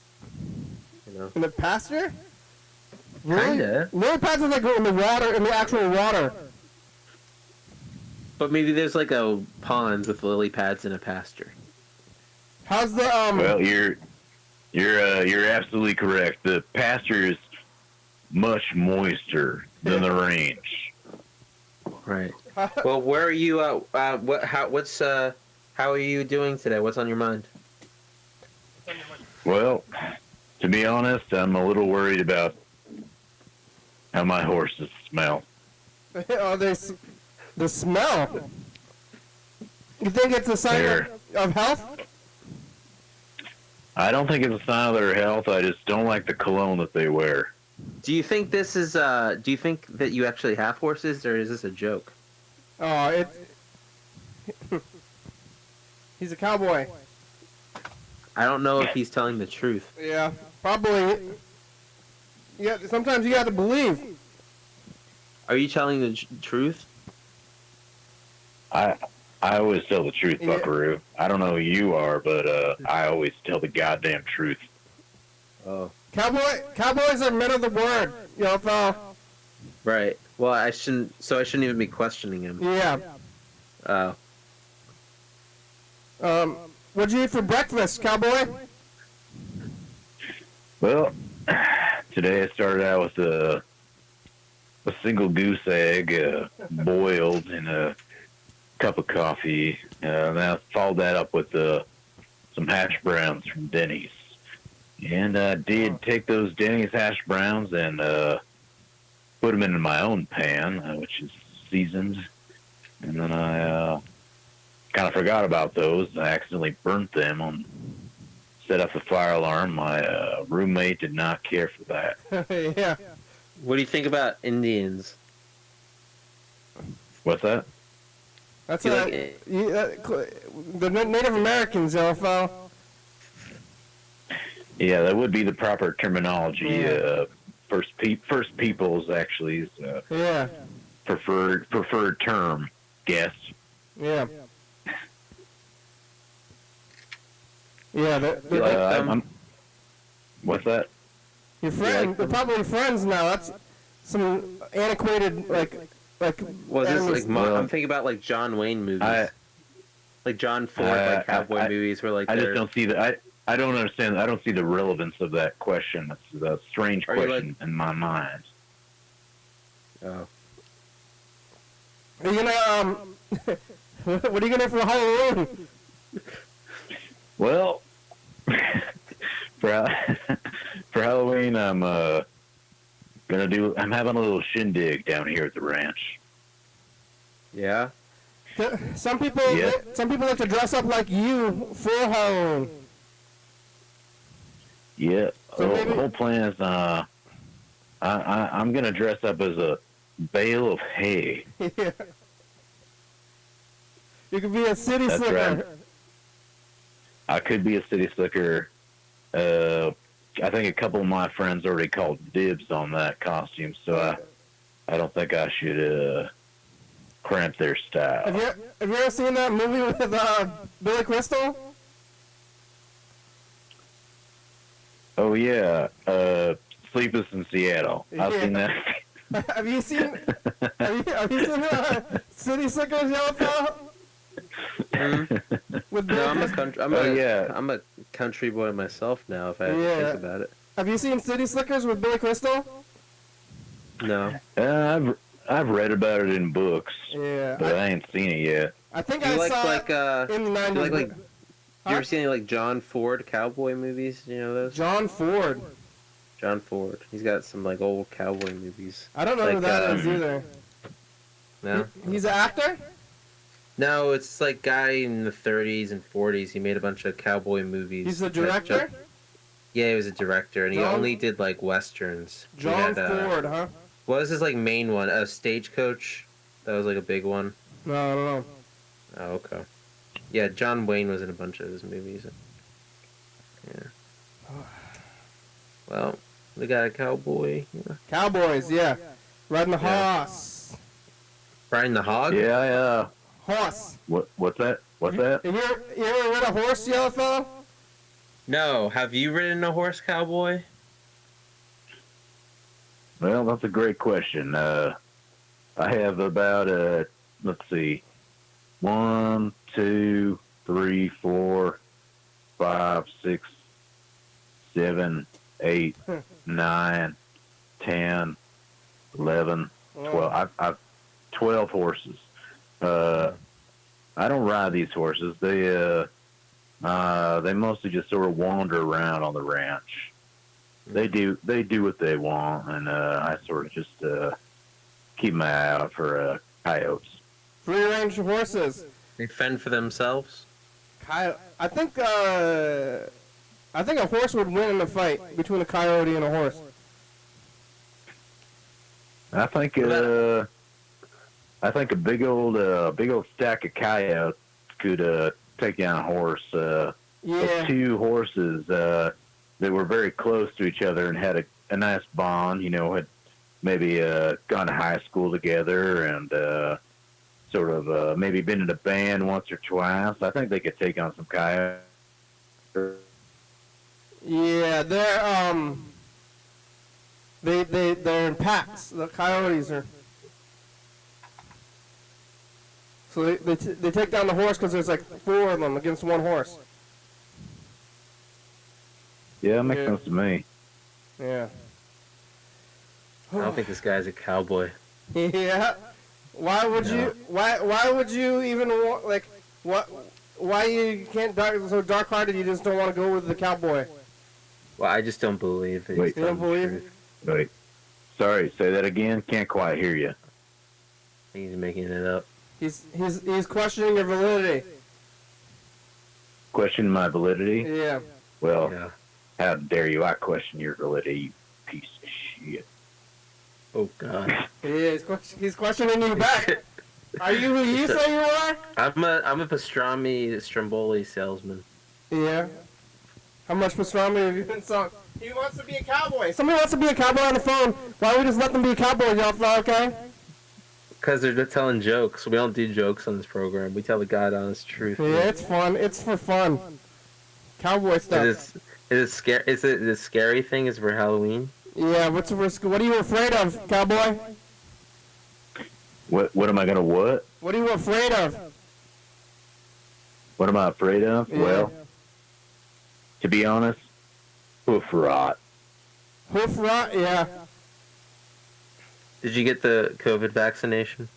You know. In the pasture? Really? Kinda. Lily pads are like in the water, in the actual water. But maybe there's like a pond with lily pads in a pasture. How's the Well, you're absolutely correct. The pasture is much moister than the range. Right. Well, where are you? How are you doing today? What's on your mind? Well, to be honest, I'm a little worried about how my horses smell. Oh, the smell. You think it's a sign There. of health? I don't think it's a sign of their health. I just don't like the cologne that they wear. Do you think this is? Do you think that you actually have horses, or is this a joke? Oh, he's a cowboy. I don't know if he's telling the truth. Yeah, probably. Yeah, sometimes you have to believe. Are you telling the truth? I always tell the truth, Yeah. Buckaroo. I don't know who you are, but I always tell the goddamn truth. Oh. Cowboys are men of the word. You know, pal. Right. Well, I shouldn't even be questioning him. Yeah. What'd you eat for breakfast, cowboy? Well, today I started out with a single goose egg, boiled in a cup of coffee. And I followed that up with some hash browns from Denny's. And I did take those Denny's hash browns and put them into my own pan, which is seasoned. And then I kind of forgot about those. I accidentally burnt them on set off the fire alarm. My roommate did not care for that. Yeah. What do you think about Indians? What's that? That's You the Native Americans, LFL. Yeah, that would be the proper terminology. Yeah. First Peoples actually is Yeah. preferred term. Guess. Yeah. Yeah. You like them? What's that? Your friend, they're probably friends now. That's some antiquated Was this animals. I'm thinking about like John Wayne movies, like John Ford, like cowboy movies, where like I just they're- don't see that. I don't understand. I don't see the relevance of that question. It's a strange Are you question in my mind. Oh. Are you gonna what are you gonna do for Halloween? Well, for Halloween, I'm having a little shindig down here at the ranch. Yeah. Some people Yeah. like to dress up like you for Halloween. Yeah. So maybe- The whole plan is I'm gonna dress up as a bale of hay. Yeah. You could be a city That's slicker. right. I could be a city slicker. I think a couple of my friends already called dibs on that costume, so I don't think I should cramp their style. Have you ever seen that movie with Billy Crystal? Oh yeah, Sleepless in Seattle. I've Yeah. seen that. Have you seen City Slickers, Yellowfell? With Billy No, I'm a Crystal? country. I'm a country boy myself now. If I have to Yeah. think about it. Have you seen City Slickers with Billy Crystal? No. I've read about it in books, Yeah. but I ain't seen it yet. I think Do you I like saw it in the 90s. do you like but- you ever seen any like John Ford cowboy movies? You know those? John Ford. John Ford. He's got some like old cowboy movies. I don't know who Like, that is either. No. He's an actor? No, it's like guy in the 30s and 40s. He made a bunch of cowboy movies. He's a that director? Yeah, he was a director, and he John- only did like westerns. He John had, Ford, huh? What was his like main one? Stagecoach. That was like a big one. No, I don't know. Oh, okay. Yeah, John Wayne was in a bunch of his movies. Yeah. Well, we got a cowboy. Yeah. Cowboys, yeah. Riding the Yeah. horse. Riding the hog. Yeah. Horse. What's that? What's that? Have you ever rid a horse, yellow fellow? No, have you ridden a horse, cowboy? Well, that's a great question. I have about let's see, 1, 2, 3, 4, 5, 6, 7, 8, 9, 10, 11, 12. I've 12 horses. I don't ride these horses. They mostly just sort of wander around on the ranch. They do what they want, and I sort of just keep my eye out for coyotes. Free range horses. They fend for themselves. I think a horse would win in a fight between a coyote and a horse. I think a big old stack of coyotes could take down a horse. Yeah. Two horses that were very close to each other and had a nice bond. You know, had maybe gone to high school together and sort of maybe been in a band once or twice. I think they could take on some coyotes. Yeah, they're they're in packs. The coyotes are. So they take down the horse because there's like 4 of them against one horse. Yeah, it makes Yeah. sense to me. Yeah. I don't think this guy's a cowboy. Yeah. Why would No. you? Why would you even want like what? Why you can't so dark-hearted? You just don't want to go with the cowboy. Well, I just don't believe it. Wait. You don't believe it? Wait. Sorry, say that again. Can't quite hear you. He's making it up. He's questioning your validity. Question my validity? Yeah. Well, Yeah. how dare you? I question your validity, you piece of shit. Oh God. Yeah, he's questioning you back. Are you who you say you are? I'm a pastrami stromboli salesman. Yeah. How much pastrami have you been selling? He wants to be a cowboy. Somebody wants to be a cowboy on the phone. Why don't we just let them be a cowboy, y'all? Okay? Because they're telling jokes. We don't do jokes on this program. We tell the God honest truth. Yeah, it's fun. It's for fun. Cowboy stuff. Is it scary? Is it the scary thing? Is for Halloween? Yeah. What's the risk? What are you afraid of, cowboy? What am I gonna what? What are you afraid of? What am I afraid of? Yeah. Well, to be honest, hoof rot. Hoof rot? Yeah. Did you get the COVID vaccination?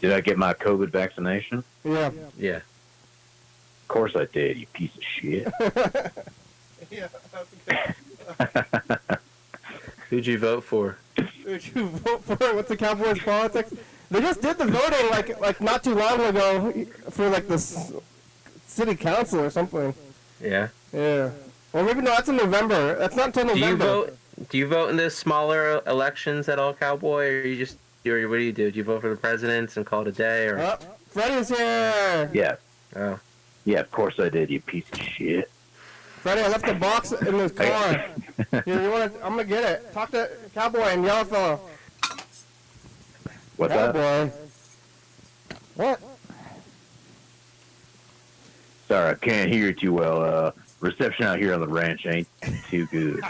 Did I get my COVID vaccination? Yeah. Yeah. Of course I did, you piece of shit. Yeah, that's good. Who'd you vote for? Who'd you vote for? What's the Cowboys' politics? They just did the voting like not too long ago for like this city council or something. Yeah. Yeah. Or maybe no, that's in November. That's not until Do you November. vote? Do you vote in the smaller elections at all, Cowboy, or you just? Or what do you do? Do you vote for the presidents and call it a day, or? Oh, Freddie's here. Yeah. Oh. Yeah, of course I did, you piece of shit. Freddie, I left the box in the car. Here, you want to? I'm gonna get it. Talk to Cowboy and Yellow Fellow. What's that? Cowboy. What? Sorry, I can't hear you too well. Reception out here on the ranch ain't too good.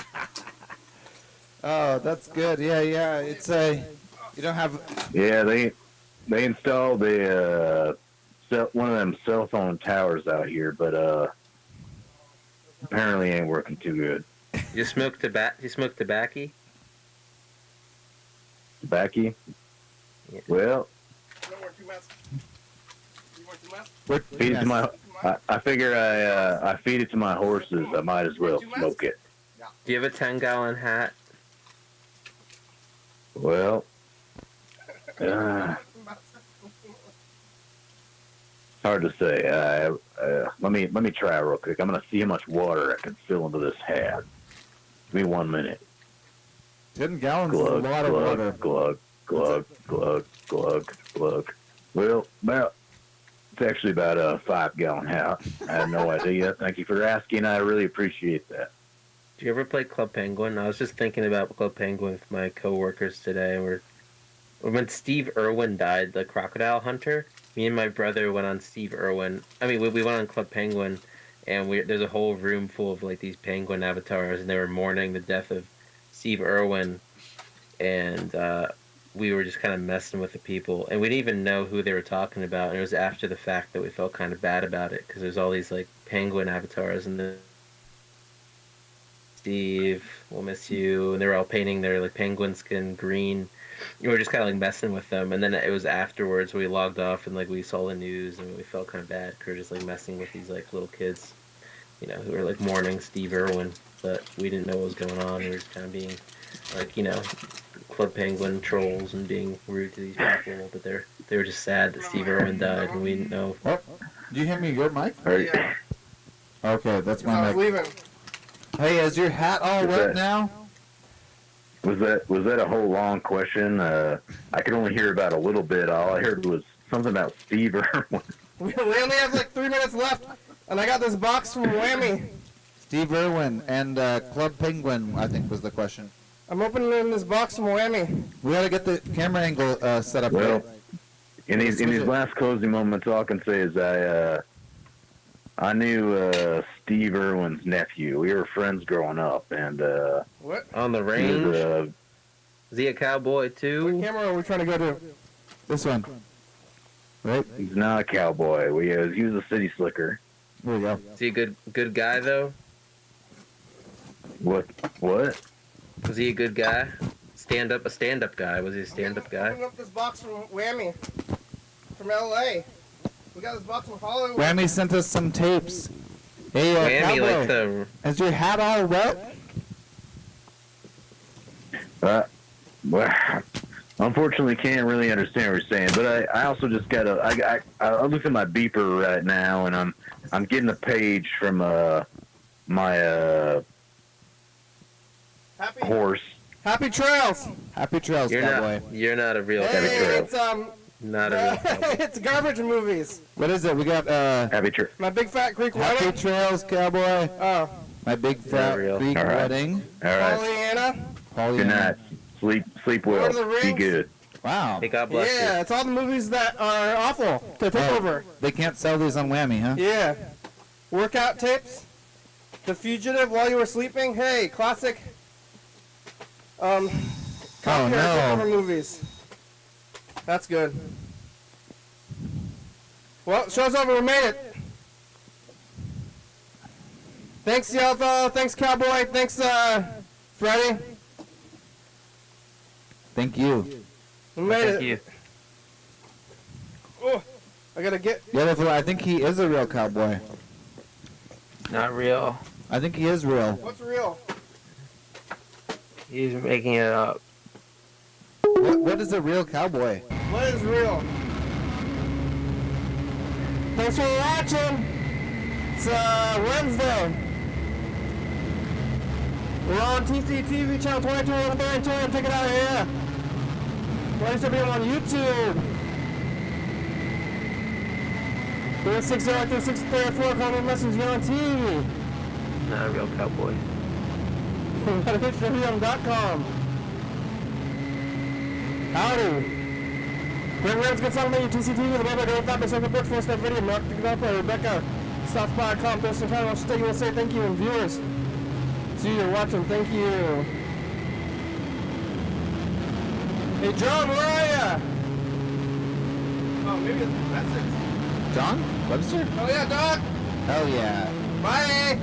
Oh, that's good. Yeah, yeah. It's a. You don't have. Yeah, they installed one of them cell phone towers out here, but apparently ain't working too good. You smoke tobacco? You smoke tobacco? Tobacco? Yeah. Well, feed it to my. I figure I feed it to my horses. I might as well smoke it. Do you have a 10-gallon hat? Well, hard to say. Let me try real quick. I'm gonna see how much water I can fill into this hat. Give me 1 minute. 10 gallons is a Glug, lot of water. glug, glug, glug, glug, glug. Well, it's actually about a 5-gallon hat. I had no idea. Thank you for asking. I really appreciate that. Do you ever play Club Penguin? I was just thinking about Club Penguin with my coworkers today. When Steve Irwin died, the crocodile hunter, me and my brother went on Steve Irwin. I mean, we went on Club Penguin, and there's a whole room full of like these penguin avatars, and they were mourning the death of Steve Irwin, and we were just kind of messing with the people, and we didn't even know who they were talking about. And it was after the fact that we felt kind of bad about it because there's all these like penguin avatars, and the Steve, we'll miss you, and they were all painting their like penguin skin green. We were just kind of like messing with them, and then it was afterwards we logged off and like we saw the news and we felt kind of bad because we were just like messing with these like little kids, you know, who were like mourning Steve Irwin, but we didn't know what was going on. We were just kind of being like, you know, Club Penguin trolls and being rude to these people, but they were just sad that Steve Irwin died and we didn't know. Oh, do you hear me good, Mike? Yeah. Okay, that's I my was mic. leaving. Hey, is your hat all Is wet that- now? Was that a whole long question? I could only hear about a little bit. All I heard was something about Steve Irwin. We only have like 3 minutes left, and I got this box from Whammy. Steve Irwin and Club Penguin, I think was the question. I'm opening this box from Whammy. We gotta get the camera angle set up Well, right. in these last cozy moments, all I can say is I knew Steve Irwin's nephew. We were friends growing up, and What? On the he range? was, Is he a cowboy What too? camera are we trying to go to? This one. Right? he's not a cowboy. He was a city slicker. There we go. Is he a good guy though? What? Was he a good guy? a stand-up guy. Was he a stand-up guy? Open up this box from Whammy, from LA. We got this box from Hollywood. Whammy sent us some tapes. Hey, Whammy, Cowboy, like the is your hat all wet? Well, unfortunately, can't really understand what you're saying. But I also just got I looked at my beeper right now, and I'm getting a page from my Happy, horse. happy trails. Happy trails, Cowboy. you're not a real Happy Hey, trails. it's not a real cowboy. it's garbage movies. What is it? We got Happy trails. My Big Fat Greek Happy Wedding. Trails, Cowboy. Oh, My Big Fat real. Greek All right. Wedding. All right. Pollyanna. Good night. Sleep well. Lord of the Be Rings. good. Wow. Hey, God bless Yeah, you. it's all the movies that are awful to take Oh, over. They can't sell these on Whammy, huh? Yeah. Workout tapes. The Fugitive While You Were Sleeping. Hey, classic. Copyright no. takeover movies. That's good. Well, show's over. We made it. Thanks, Yellow. Thanks, Cowboy. Thanks, Freddie. Thank you. We made Thank it. you. Oh, I gotta get. Yellow, I think he is a real cowboy. Not real. I think he is real. What's real? He's making it up. What is a real cowboy? What is real? Thanks for watching. It's Wednesday. We're on TCTV channel 22 on the turn. Check it out here. Thanks for being on YouTube. 360-3634, call me a message, get on TV. Not a real cowboy. YDHWM.com. Howdy. Great words, good song, menu, TCTV, the member, don't stop, second book, first step video, Mark, the developer, Rebecca, Stops.com, Thurston County, Washington State, USA, thank you, and viewers. See you're watching, thank you. Hey, John, where are ya? Oh, maybe it's a message. John? Webster? Oh, yeah, Doc. Hell yeah. Bye.